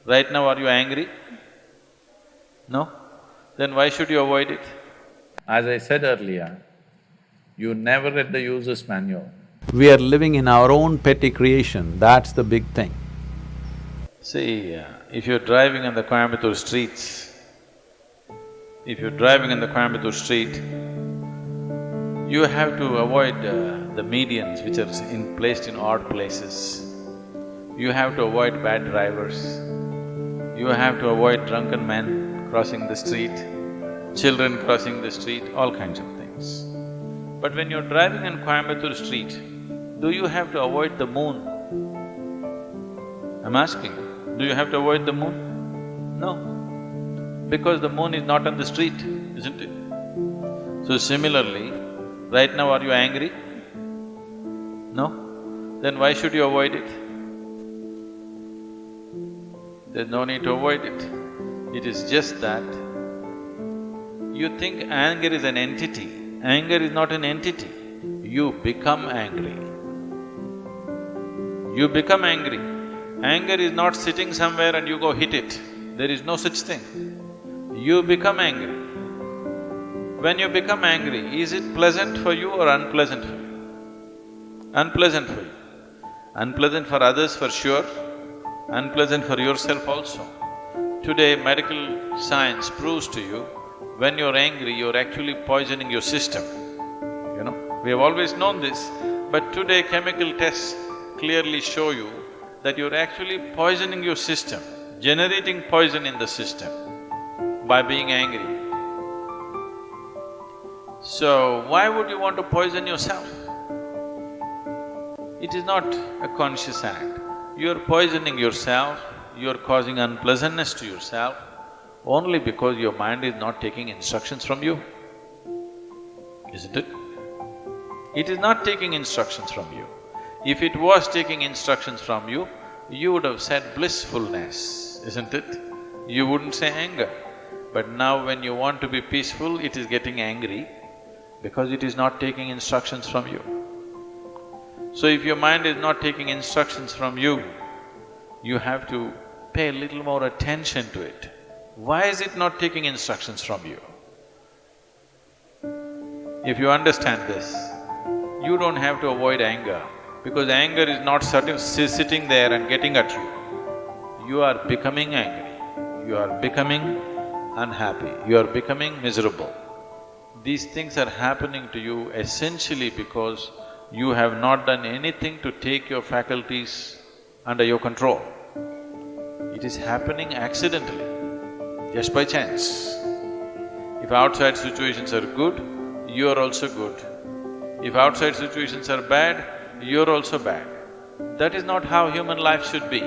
Right now, are you angry? No? Then why should you avoid it? As I said earlier, you never read the user's manual. We are living in our own petty creation, that's the big thing. See, if you're driving on the Coimbatore streets, if you're driving on the Coimbatore street, you have to avoid the medians which are placed in odd places. You have to avoid bad drivers. You have to avoid drunken men crossing the street, children crossing the street, all kinds of things. But when you're driving on Coimbatore street, do you have to avoid the moon? I'm asking, do you have to avoid the moon? No, because the moon is not on the street, isn't it? So similarly, right now are you angry? No? Then why should you avoid it? There's no need to avoid it. It is just that you think anger is an entity. Anger is not an entity. You become angry. You become angry. Anger is not sitting somewhere and you go hit it. There is no such thing. You become angry. When you become angry, is it pleasant for you or unpleasant for you? Unpleasant for you. Unpleasant for others for sure, unpleasant for yourself also. Today, medical science proves to you, when you're angry, you're actually poisoning your system. You know, we have always known this, but today chemical tests clearly show you that you're actually poisoning your system, generating poison in the system by being angry. So, why would you want to poison yourself? It is not a conscious act. You're poisoning yourself, you're causing unpleasantness to yourself only because your mind is not taking instructions from you, isn't it? It is not taking instructions from you. If it was taking instructions from you, you would have said blissfulness, isn't it? You wouldn't say anger. But now when you want to be peaceful, it is getting angry because it is not taking instructions from you. So if your mind is not taking instructions from you, you have to pay a little more attention to it. Why is it not taking instructions from you? If you understand this, you don't have to avoid anger, because anger is not sitting there and getting at you. You are becoming angry, you are becoming unhappy, you are becoming miserable. These things are happening to you essentially because you have not done anything to take your faculties under your control. It is happening accidentally, just by chance. If outside situations are good, you are also good. If outside situations are bad, you're also bad. That is not how human life should be.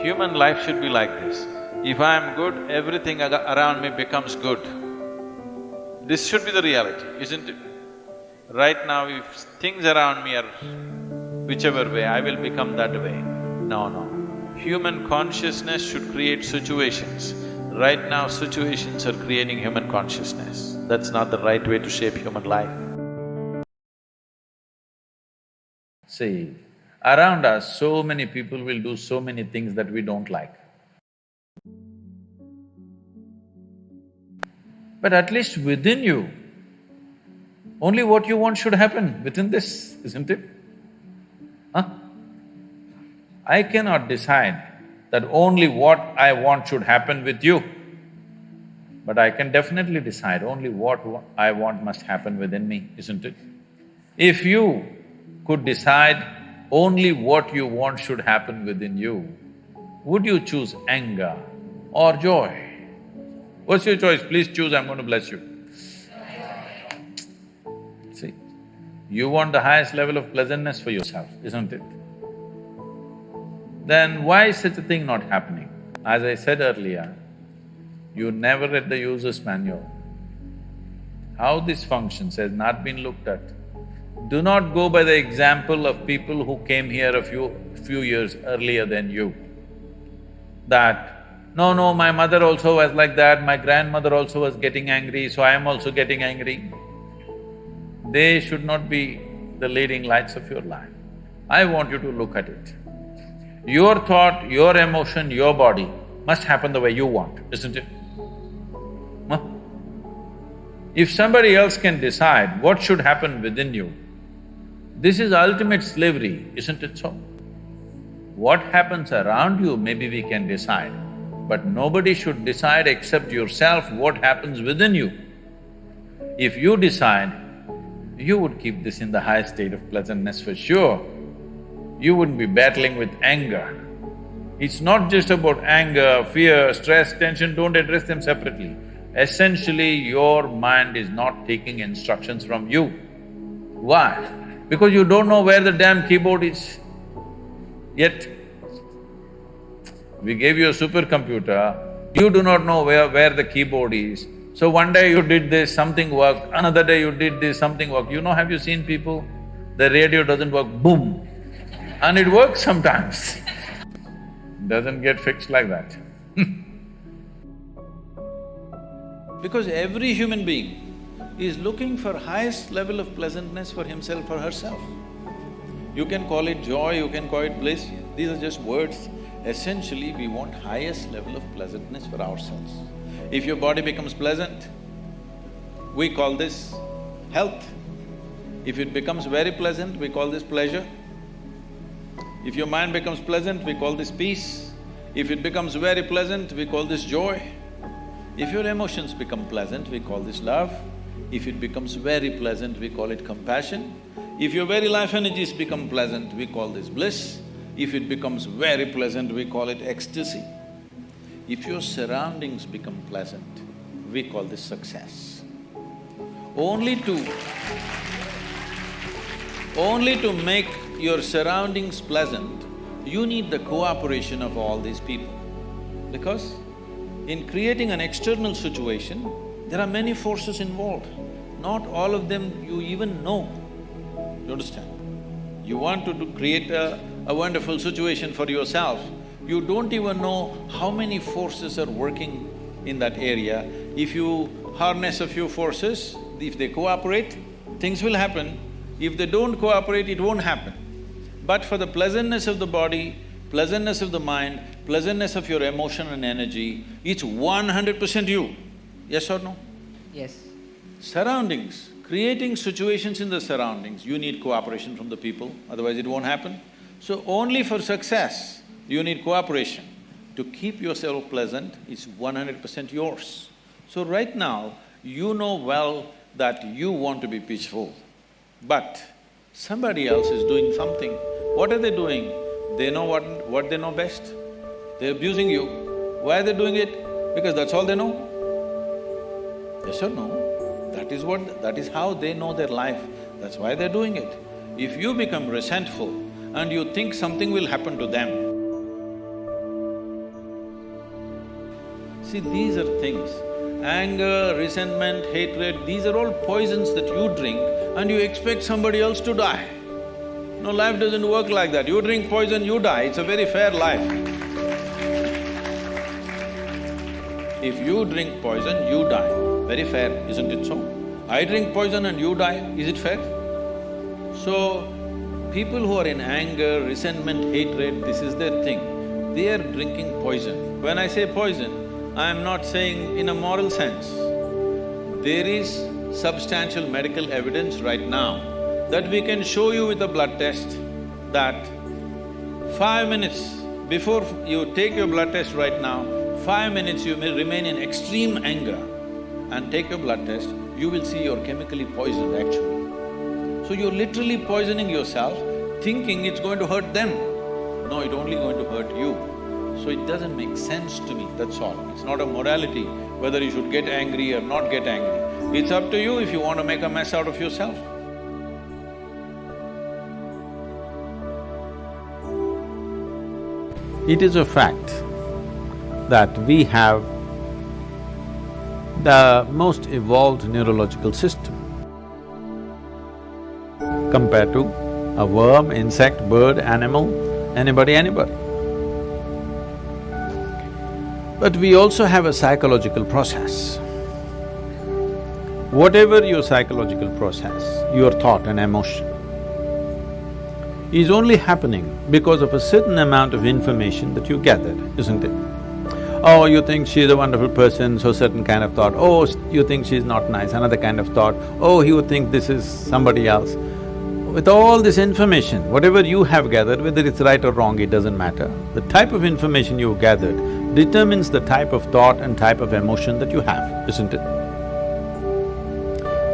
Human life should be like this. If I am good, everything around me becomes good. This should be the reality, isn't it? Right now, if things around me are whichever way, I will become that way. No. Human consciousness should create situations. Right now, situations are creating human consciousness. That's not the right way to shape human life. See, around us, so many people will do so many things that we don't like. But at least within you, only what you want should happen within this, isn't it? Huh? I cannot decide that only what I want should happen with you, but I can definitely decide only what I want must happen within me, isn't it? If you could decide only what you want should happen within you, would you choose anger or joy? What's your choice? Please choose, I'm going to bless you. See, you want the highest level of pleasantness for yourself, isn't it? Then why is such a thing not happening? As I said earlier, you never read the user's manual. How this functions has not been looked at. Do not go by the example of people who came here a few years earlier than you. That, no, my mother also was like that, my grandmother also was getting angry, so I am also getting angry. They should not be the leading lights of your life. I want you to look at it. Your thought, your emotion, your body must happen the way you want, isn't it? Huh? If somebody else can decide what should happen within you, this is ultimate slavery, isn't it so? What happens around you, maybe we can decide, but nobody should decide except yourself what happens within you. If you decide, you would keep this in the high state of pleasantness for sure. You wouldn't be battling with anger. It's not just about anger, fear, stress, tension, don't address them separately. Essentially, your mind is not taking instructions from you. Why? Because you don't know where the damn keyboard is. Yet, we gave you a supercomputer, you do not know where the keyboard is. So one day you did this, something worked, another day you did this, something worked. You know, have you seen people? The radio doesn't work, boom, and it works sometimes. Doesn't get fixed like that. Because every human being is looking for highest level of pleasantness for himself or herself. You can call it joy, you can call it bliss, these are just words. Essentially, we want highest level of pleasantness for ourselves. If your body becomes pleasant, we call this health. If it becomes very pleasant, we call this pleasure. If your mind becomes pleasant, we call this peace. If it becomes very pleasant, we call this joy. If your emotions become pleasant, we call this love. If it becomes very pleasant, we call it compassion. If your very life energies become pleasant, we call this bliss. If it becomes very pleasant, we call it ecstasy. If your surroundings become pleasant, we call this success. Only to make your surroundings pleasant, you need the cooperation of all these people. Because in creating an external situation, there are many forces involved. Not all of them you even know. You understand? You want to create a wonderful situation for yourself, you don't even know how many forces are working in that area. If you harness a few forces, if they cooperate, things will happen. If they don't cooperate, it won't happen. But for the pleasantness of the body, pleasantness of the mind, pleasantness of your emotion and energy, it's 100% you. Yes or no? Yes. Surroundings, creating situations in the surroundings, you need cooperation from the people, otherwise it won't happen. So only for success, you need cooperation. To keep yourself pleasant is 100% yours. So right now, you know well that you want to be peaceful, but somebody else is doing something. What are they doing? They know what they know best. They're abusing you. Why are they doing it? Because that's all they know. Yes or no? That is how they know their life. That's why they're doing it. If you become resentful and you think something will happen to them, see, these are things, anger, resentment, hatred, these are all poisons that you drink and you expect somebody else to die. No, life doesn't work like that. You drink poison, you die, it's a very fair life. If you drink poison, you die, very fair, isn't it so? I drink poison and you die, is it fair? So, people who are in anger, resentment, hatred, this is their thing. They are drinking poison. When I say poison, I am not saying in a moral sense. There is substantial medical evidence right now that we can show you with a blood test that 5 minutes before you take your blood test right now, 5 minutes you may remain in extreme anger and take your blood test, you will see you're chemically poisoned actually. So you're literally poisoning yourself, thinking it's going to hurt them. No, it's only going to hurt you. So it doesn't make sense to me, that's all. It's not a morality, whether you should get angry or not get angry. It's up to you if you want to make a mess out of yourself. It is a fact that we have the most evolved neurological system compared to a worm, insect, bird, animal, anybody. But we also have a psychological process. Whatever your psychological process, your thought and emotion, is only happening because of a certain amount of information that you gathered, isn't it? Oh, you think she's a wonderful person, so certain kind of thought. Oh, you think she's not nice, another kind of thought. Oh, he would think this is somebody else. With all this information, whatever you have gathered, whether it's right or wrong, it doesn't matter. The type of information you gathered determines the type of thought and type of emotion that you have, isn't it?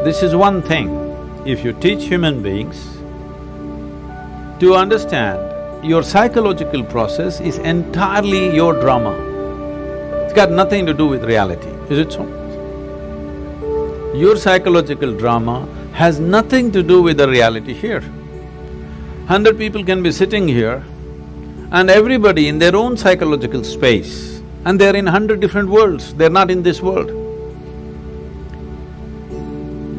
This is one thing. If you teach human beings to understand your psychological process is entirely your drama, it's got nothing to do with reality, is it so? Your psychological drama has nothing to do with the reality here. 100 people can be sitting here and everybody in their own psychological space, and they're in 100 different worlds, they're not in this world.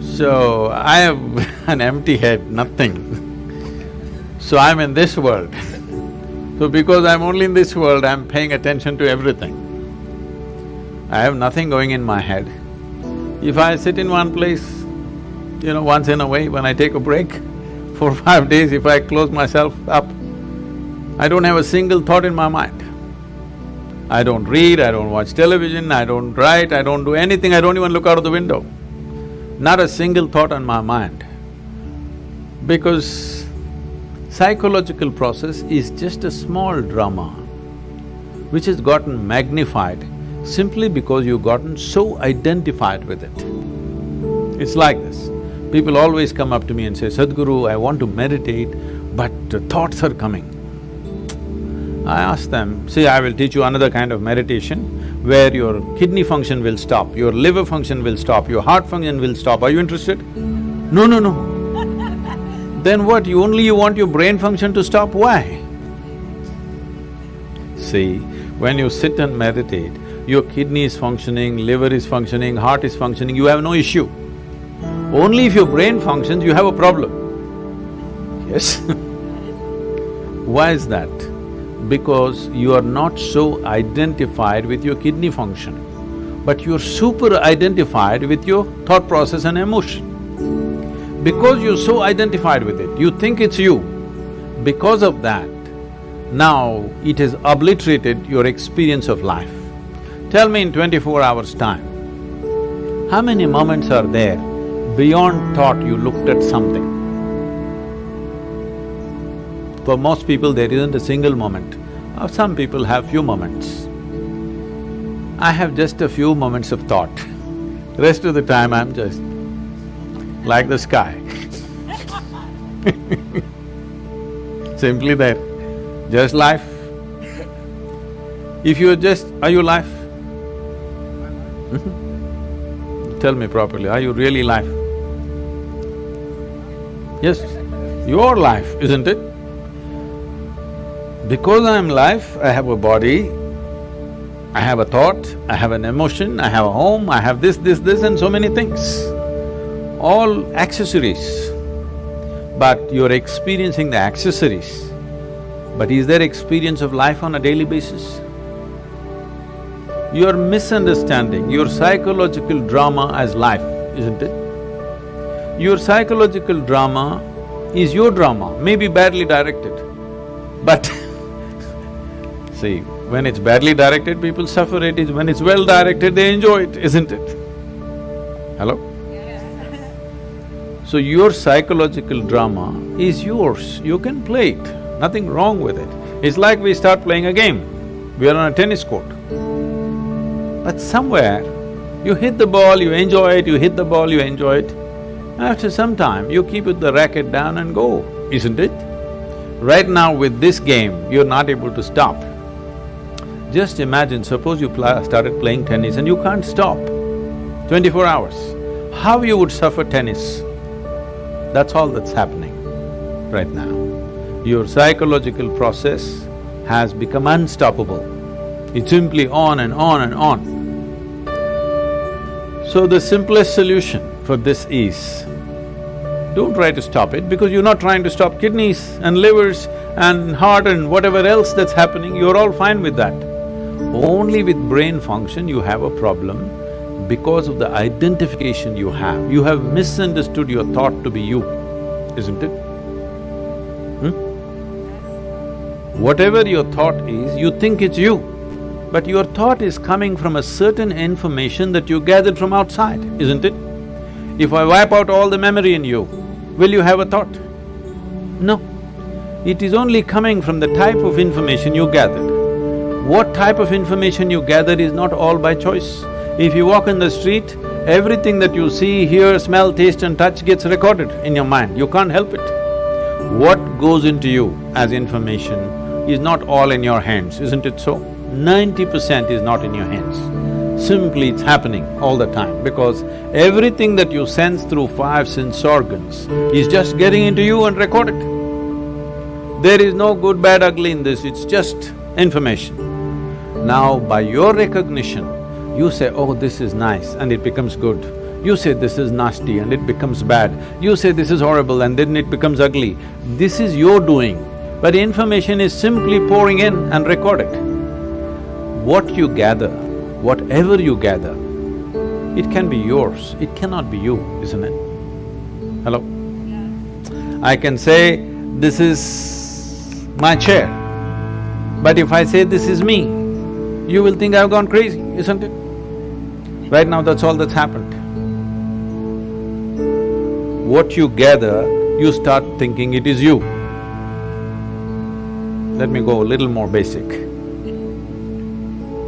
So, I have an empty head, nothing. So I'm in this world. So because I'm only in this world, I'm paying attention to everything. I have nothing going in my head. If I sit in one place, once in a way, when I take a break, 4 or 5 days, if I close myself up, I don't have a single thought in my mind. I don't read, I don't watch television, I don't write, I don't do anything, I don't even look out of the window. Not a single thought on my mind. Because psychological process is just a small drama which has gotten magnified simply because you've gotten so identified with it. It's like this. People always come up to me and say, Sadhguru, I want to meditate, but the thoughts are coming. I ask them, see, I will teach you another kind of meditation where your kidney function will stop, your liver function will stop, your heart function will stop. Are you interested? No, no, no. Then what, you want your brain function to stop? Why? See, when you sit and meditate, your kidney is functioning, liver is functioning, heart is functioning, you have no issue. Only if your brain functions, you have a problem. Yes? Why is that? Because you are not so identified with your kidney function, but you're super identified with your thought process and emotion. Because you're so identified with it, you think it's you. Because of that, now it has obliterated your experience of life. Tell me in 24 hours' time, how many moments are there beyond thought you looked at something? For most people, there isn't a single moment. Some people have few moments. I have just a few moments of thought. Rest of the time, I'm just like the sky. Simply there, just life. If you're just… are you life? Tell me properly, are you really life? Yes, your life, isn't it? Because I'm life, I have a body, I have a thought, I have an emotion, I have a home, I have this and so many things. All accessories. But you're experiencing the accessories. But is there experience of life on a daily basis? You're misunderstanding your psychological drama as life, isn't it? Your psychological drama is your drama, maybe badly directed, but see, when it's badly directed, people suffer it. When it's well directed, they enjoy it, isn't it? Hello? So your psychological drama is yours, you can play it, nothing wrong with it. It's like we start playing a game, we are on a tennis court. But somewhere, you hit the ball, you enjoy it, you hit the ball, you enjoy it. After some time, you keep the racket down and go, isn't it? Right now with this game, you're not able to stop. Just imagine, suppose you started playing tennis and you can't stop 24 hours. How you would suffer tennis? That's all that's happening right now. Your psychological process has become unstoppable. It's simply on and on and on. So the simplest solution for this is, don't try to stop it because you're not trying to stop kidneys and livers and heart and whatever else that's happening, you're all fine with that. Only with brain function you have a problem because of the identification you have. You have misunderstood your thought to be you, isn't it? Whatever your thought is, you think it's you. But your thought is coming from a certain information that you gathered from outside, isn't it? If I wipe out all the memory in you, will you have a thought? No. It is only coming from the type of information you gathered. What type of information you gather is not all by choice. If you walk in the street, everything that you see, hear, smell, taste and touch gets recorded in your mind, you can't help it. What goes into you as information is not all in your hands, isn't it so? 90% is not in your hands. Simply it's happening all the time because everything that you sense through 5 sense organs is just getting into you and recorded. There is no good, bad, ugly in this, it's just information. Now by your recognition, you say, oh, this is nice and it becomes good. You say this is nasty and it becomes bad. You say this is horrible and then it becomes ugly. This is your doing, but information is simply pouring in and recorded. What you gather, whatever you gather, it can be yours, it cannot be you, isn't it? Hello? Yeah. I can say, this is my chair, but if I say this is me, you will think I've gone crazy, isn't it? Right now, that's all that's happened. What you gather, you start thinking it is you. Let me go a little more basic.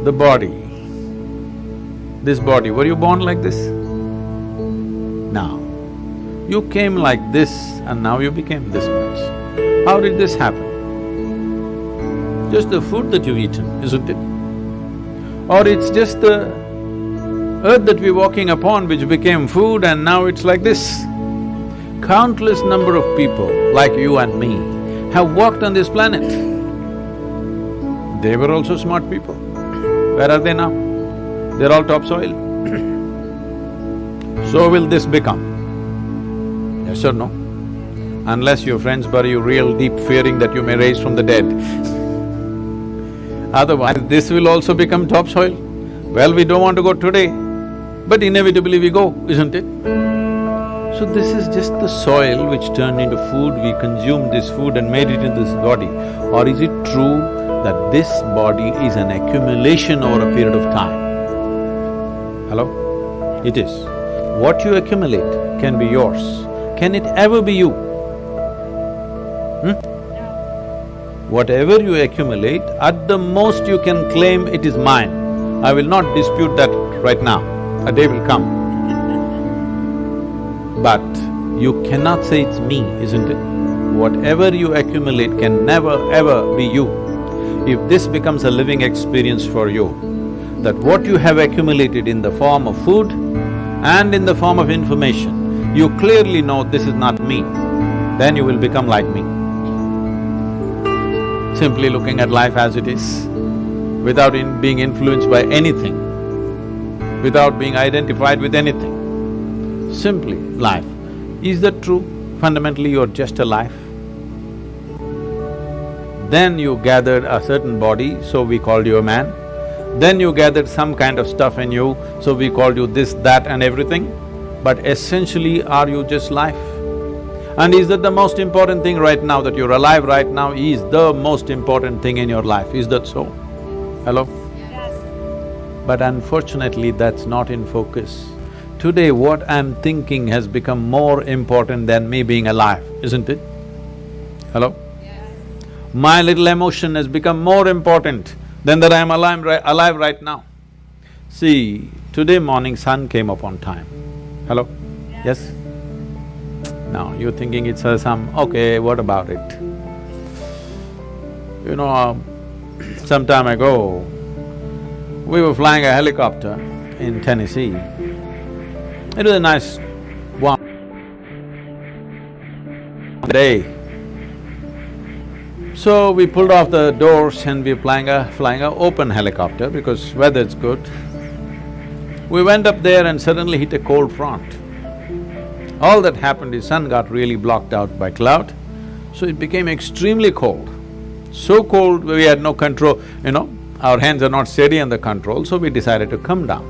The body, this body, were you born like this? No. You came like this and now you became this much. How did this happen? Just the food that you've eaten, isn't it? Or it's just the earth that we're walking upon which became food and now it's like this. Countless number of people like you and me have walked on this planet. They were also smart people. Where are they now? They're all topsoil. So will this become? Yes or no? Unless your friends bury you real deep fearing that you may rise from the dead. Otherwise, this will also become topsoil. Well, we don't want to go today, but inevitably we go, isn't it? So this is just the soil which turned into food, we consumed this food and made it into this body. Or is it true that this body is an accumulation over a period of time? Hello? It is. What you accumulate can be yours. Can it ever be you? Whatever you accumulate, at the most you can claim it is mine. I will not dispute that right now, a day will come. But you cannot say it's me, isn't it? Whatever you accumulate can never ever be you. If this becomes a living experience for you, that what you have accumulated in the form of food and in the form of information, you clearly know this is not me, then you will become like me. Simply looking at life as it is, without being influenced by anything, without being identified with anything. Simply life. Is that true? Fundamentally, you're just a life. Then you gathered a certain body, so we called you a man. Then you gathered some kind of stuff in you, so we called you this, that and everything. But essentially, are you just life? And is that the most important thing right now, that you're alive right now is the most important thing in your life, is that so? Hello? Yes. But unfortunately, that's not in focus. Today, what I'm thinking has become more important than me being alive, isn't it? Hello? Yes. My little emotion has become more important than that I'm alive right now. See, today morning sun came up on time. Hello? Yes? Now, you're thinking it's okay, what about it? You know, some time ago, we were flying a helicopter in Tennessee. It was a nice warm day. So we pulled off the doors and we were flying a open helicopter because weather's good. We went up there and suddenly hit a cold front. All that happened is sun got really blocked out by cloud, so it became extremely cold. So cold we had no control, our hands are not steady on the control, so we decided to come down.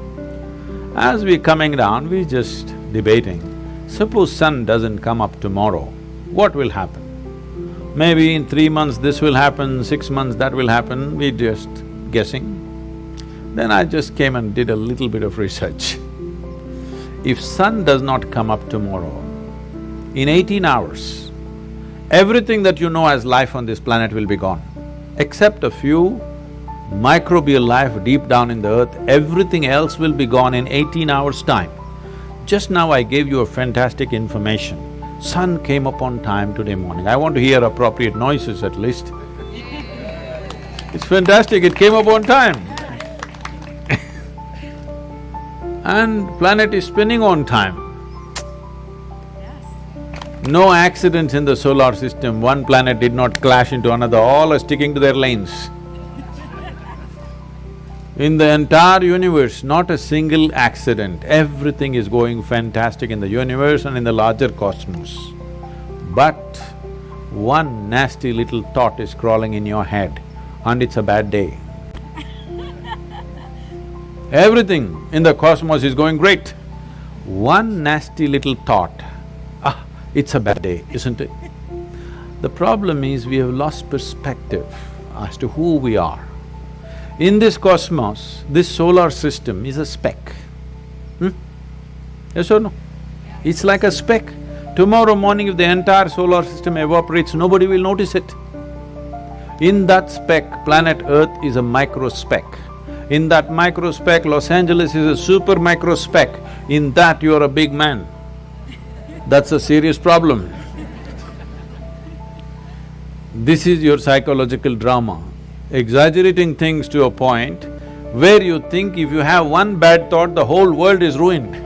As we're coming down, we're just debating, suppose sun doesn't come up tomorrow, what will happen? maybe in 3 months this will happen, 6 months that will happen, we're just guessing. Then I just came and did a little bit of research. If sun does not come up tomorrow, in 18 hours, everything that you know as life on this planet will be gone. Except a few microbial life deep down in the earth, everything else will be gone in 18 hours' time. Just now I gave you a fantastic information. Sun came up on time today morning. I want to hear appropriate noises at least. It's fantastic, it came up on time. And planet is spinning on time. No accidents in the solar system, one planet did not clash into another, all are sticking to their lanes. In the entire universe, not a single accident, everything is going fantastic in the universe and in the larger cosmos. But one nasty little thought is crawling in your head and it's a bad day. Everything in the cosmos is going great. One nasty little thought, it's a bad day, isn't it? The problem is we have lost perspective as to who we are. In this cosmos, this solar system is a speck. Yes or no? It's like a speck. Tomorrow morning if the entire solar system evaporates, nobody will notice it. In that speck, planet Earth is a micro speck. In that micro speck, Los Angeles is a super micro speck. In that, you are a big man. That's a serious problem. This is your psychological drama, exaggerating things to a point where you think if you have one bad thought, the whole world is ruined.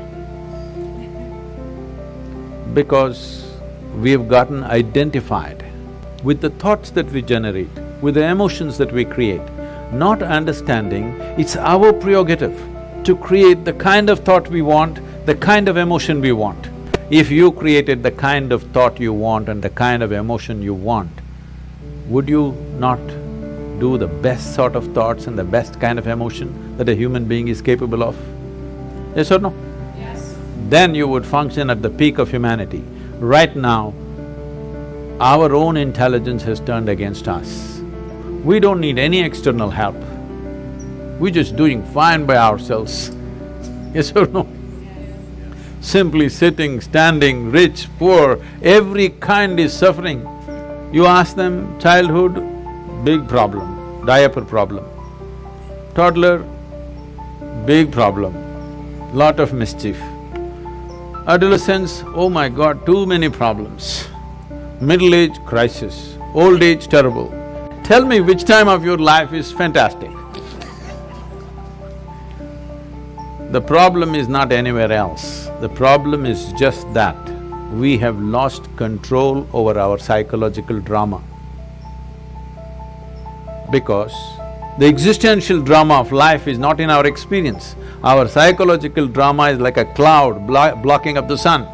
Because we have gotten identified with the thoughts that we generate, with the emotions that we create, not understanding it's our prerogative to create the kind of thought we want, the kind of emotion we want. If you created the kind of thought you want and the kind of emotion you want, would you not do the best sort of thoughts and the best kind of emotion that a human being is capable of? Yes or no? Yes. Then you would function at the peak of humanity. Right now, our own intelligence has turned against us. We don't need any external help. We're just doing fine by ourselves. Yes or no? Simply sitting, standing, rich, poor, every kind is suffering. You ask them, childhood, big problem, diaper problem. Toddler, big problem, lot of mischief. Adolescence, oh my God, too many problems. Middle age, crisis. Old age, terrible. Tell me which time of your life is fantastic. The problem is not anywhere else. The problem is just that we have lost control over our psychological drama. Because the existential drama of life is not in our experience. Our psychological drama is like a cloud blocking up the sun.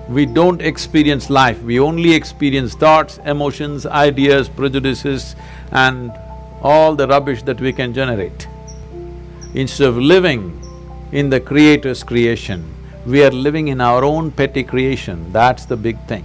We don't experience life, we only experience thoughts, emotions, ideas, prejudices and all the rubbish that we can generate. Instead of living in the Creator's creation, we are living in our own petty creation, that's the big thing.